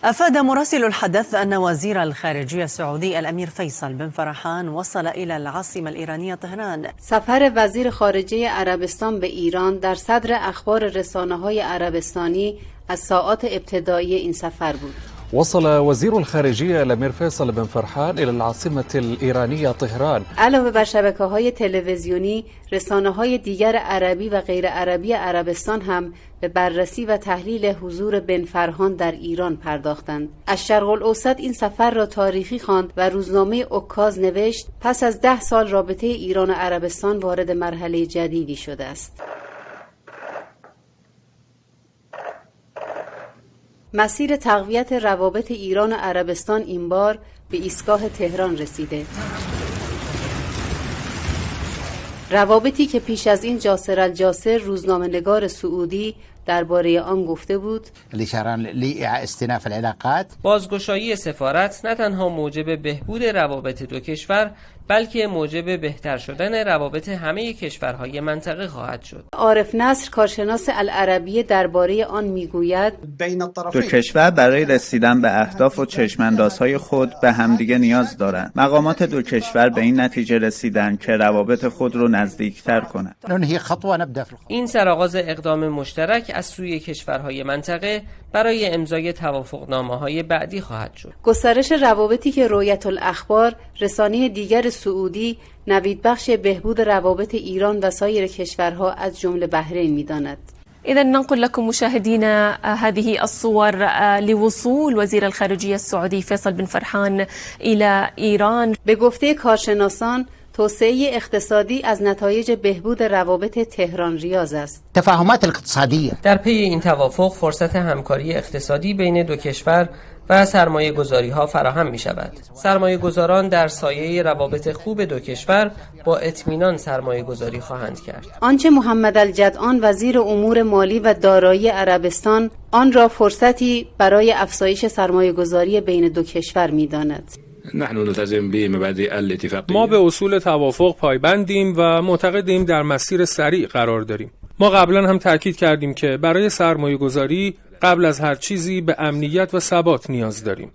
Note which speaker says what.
Speaker 1: أفاد مراسل الحدث أن وزير الخارجية السعودي الأمير فيصل بن فرحان وصل إلى العاصمة الإيرانية طهران.
Speaker 2: سفر وزیر خارجه عربستان به ایران در صدر اخبار رسانه‌های عربستانی از ساعات ابتدایی این سفر بود.
Speaker 3: وصل وزير الخارجية الأمير فيصل بن فرحان إلى العاصمة الإيرانية طهران.
Speaker 2: علاوه بر شبکه‌های تلویزیونی، رسانه‌های دیگر عربی و غیر عربی عربستان هم به بررسی و تحلیل حضور بن فرحان در ایران پرداختند. از شرق الاوسط این سفر را تاریخی خواند و روزنامه عکاظ نوشت پس از 10 سال رابطه ایران و عربستان وارد مرحله جدیدی شده است. مسیر تقویت روابط ایران و عربستان این بار به ایستگاه تهران رسیده. روابطی که پیش از این جاسر الجاسر روزنامه‌نگار سعودی درباره آن گفته بود
Speaker 4: بازگشایی سفارت نه تنها موجب بهبود روابط دو کشور بلکه موجب بهتر شدن روابط همه کشورهای منطقه خواهد شد.
Speaker 2: عارف نصر کارشناس العربیه درباره آن میگوید
Speaker 5: دو کشور برای رسیدن به اهداف و چشم‌اندازهای خود به همدیگه نیاز دارند. مقامات دو کشور به این نتیجه رسیدند که روابط خود رو نزدیکتر کنند.
Speaker 4: این سرآغاز اقدام مشترک از سوی کشورهای منطقه برای امضای توافقنامه‌های بعدی خواهد شد.
Speaker 2: گسترش روابطی که رؤیت الاخبار رسانه دیگر سعودی نویدبخش بهبود روابط ایران و سایر کشورها از جمله بحرین می‌داند.
Speaker 6: إذا ننقل لكم مشاهدينا هذه الصور لوصول وزير الخارجية السعودي فيصل بن فرحان إلى إيران.
Speaker 2: به گفته کارشناسان توسعه اقتصادی از نتایج بهبود روابط تهران ریاض است.
Speaker 7: تفاهمات اقتصادیه
Speaker 4: در پی این توافق فرصت همکاری اقتصادی بین دو کشور و سرمایه گذاری ها فراهم می شود. سرمایه گذاران در سایه روابط خوب دو کشور با اطمینان سرمایه گذاری خواهند کرد.
Speaker 2: آنچه محمد الجدعان وزیر امور مالی و دارایی عربستان آن را فرصتی برای افزایش سرمایه گذاری بین دو کشور می داند.
Speaker 8: ما به اصول توافق پایبندیم و معتقدیم در مسیر سریع قرار داریم. ما قبلا هم تاکید کردیم که برای سرمایه‌گذاری قبل از هر چیزی به امنیت و ثبات نیاز داریم.